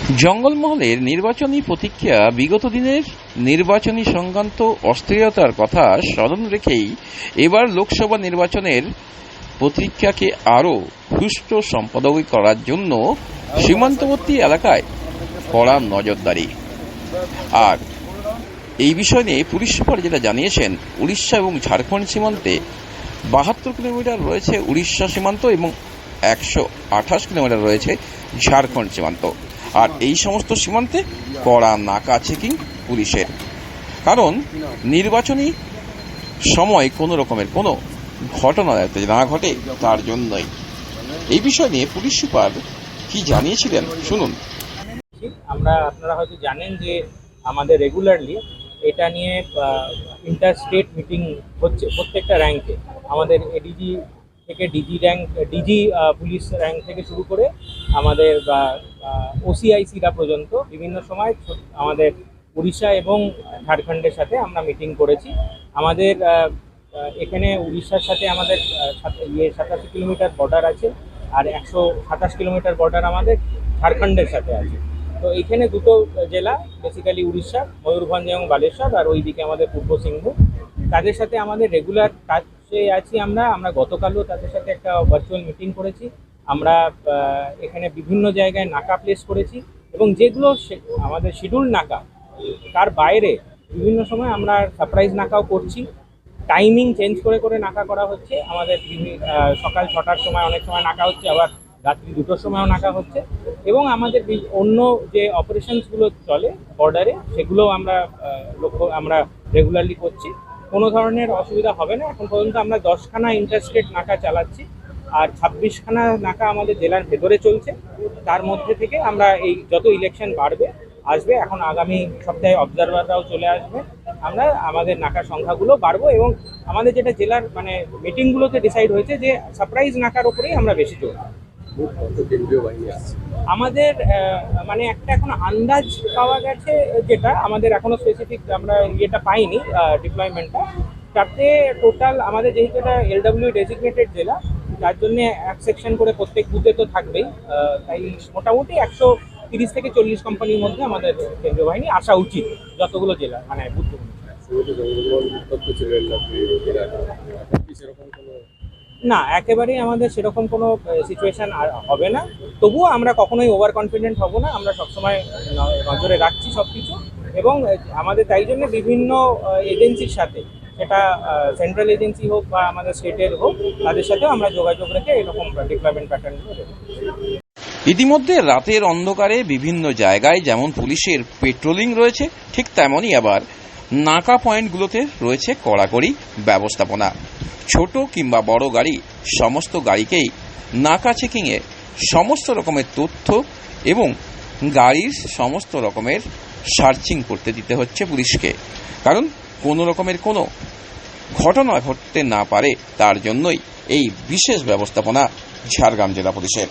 জঙ্গলমহলের নির্বাচনী প্রতিক্রিয়া বিগত দিনের নির্বাচনী সংক্রান্ত অস্থিরতার কথা স্মরণ রেখেই এবার লোকসভা নির্বাচনের প্রতিক্রিয়াকে আরও সুষ্ঠু সম্পাদন করার জন্য সীমান্তবর্তী এলাকায় কড়া নজরদারি। আর এই বিষয় নিয়ে পুলিশ সুপার যেটা জানিয়েছেন, উড়িষ্যা এবং ঝাড়খণ্ড সীমান্তে 72 কিলোমিটার রয়েছে উড়িষ্যা সীমান্ত এবং 128 কিলোমিটার রয়েছে ঝাড়খণ্ড সীমান্ত। আর এই সমস্ত সীমান্তে কড়া নাকা চেকিং পুলিশের, কারণ নির্বাচনী সময় কোনো রকমের কোনো ঘটনা যাতে না ঘটে তার জন্যই। এই বিষয় নিয়ে পুলিশ সুপার কি জানিয়েছিলেন শুনুন। আপনারা হয়তো জানেন যে আমাদের রেগুলারলি এটা নিয়ে ইন্টার স্টেট মিটিং হচ্ছে প্রত্যেকটা র্যাঙ্কে। আমাদের এডিজি থেকে ডিজি পুলিশ র্যাঙ্ক থেকে শুরু করে আমাদের ওসিআইসিরা পর্যন্ত বিভিন্ন সময় আমাদের উড়িষ্যা এবং ঝাড়খণ্ডের সাথে আমরা মিটিং করেছি। আমাদের এখানে উড়িষ্যার সাথে আমাদের 87 কিলোমিটার বর্ডার আছে, আর 127 কিলোমিটার বর্ডার আমাদের ঝাড়খণ্ডের সাথে আছে। তো এইখানে দুটো জেলা বেসিক্যালি উড়িষ্যা, ময়ূরভঞ্জ এবং বালেশ্বর, আর ওইদিকে আমাদের পূর্ব সিংভূম। তাদের সাথে আমাদের রেগুলার কাজে আছি। আমরা গতকালও তাদের সাথে একটা ভার্চুয়াল মিটিং করেছি। আমরা এখানে বিভিন্ন জায়গায় নাকা প্লেস করেছি, এবং যেগুলো আমাদের শিডিউল নাকা তার বাইরে বিভিন্ন সময় আমরা সারপ্রাইজ নাকাও করছি। টাইমিং চেঞ্জ করে নাকা করা হচ্ছে। আমাদের সকাল 6টার সময় অনেক সময় নাকা হচ্ছে, আবার রাত্রি 2টোর সময়ও নাকা হচ্ছে। এবং আমাদের অন্য যে অপারেশনসগুলো চলে বর্ডারে, সেগুলো আমরা রেগুলারলি করছি। কোনো ধরনের অসুবিধা হবে না। এখন পর্যন্ত আমরা 10খানা ইন্টারস্টেট নাকা চালাচ্ছি, আর 26খানা নাকা আমাদের জেলার ভেতরে চলছে। তার মধ্যে থেকে আমরা এই যত ইলেকশন আসবে, এখন আগামী সপ্তাহে অবজারভাররাও চলে আসবে, আমরা আমাদের নাকার সংখ্যাগুলো বাড়বো। এবং আমাদের যেটা জেলার মিটিংগুলোতে ডিসাইড হয়েছে যে সারপ্রাইজ নাকার উপরেই আমরা বেশি চলব। আমাদের একটা এখন আন্দাজ পাওয়া গেছে, যেটা আমাদের এখনো স্পেসিফিক আমরা পাইনি ডিপ্লয়মেন্টটা। তাতে টোটাল আমাদের যেহেতু এটা LW ডেজিগনেটেড জেলা, তার জন্য এক সেকশন করে প্রত্যেক বুথে তো থাকবেই। তাই মোটামুটি 130 থেকে 40 কোম্পানির মধ্যে আমাদের কেন্দ্রীয় বাহিনী আসা উচিত, যতগুলো জেলা বুথগুলো। না, একেবারেই আমাদের সেরকম কোনো সিচুয়েশন আর হবে না। তবুও আমরা কখনোই ওভার কনফিডেন্ট হব না। আমরা সবসময় নজরে রাখছি সব কিছু, এবং আমাদের তাই জন্য বিভিন্ন এজেন্সির সাথে, সেটা সেন্ট্রাল এজেন্সি হোক বা আমাদের স্টেটের হোক, তাদের সাথেও আমরা যোগাযোগ রেখে এরকম ডিপ্লয়মেন্ট প্যাটার্নগুলো দেখব। ইতিমধ্যে রাতের অন্ধকারে বিভিন্ন জায়গায় যেমন পুলিশের পেট্রোলিং রয়েছে, ঠিক তেমনই আবার নাকা পয়েন্টগুলোতে রয়েছে কড়াকড়ি ব্যবস্থাপনা। ছোট কিংবা বড় গাড়ি, সমস্ত গাড়িকেই নাকা চেকিংয়ে সমস্ত রকমের তথ্য এবং গাড়ির সমস্ত রকমের সার্চিং করতে দিতে হচ্ছে পুলিশকে, কারণ কোনো রকমের কোনো ঘটনা ঘটতে না পারে তার জন্যই এই বিশেষ ব্যবস্থাপনা ঝাড়গ্রাম জেলা পুলিশের।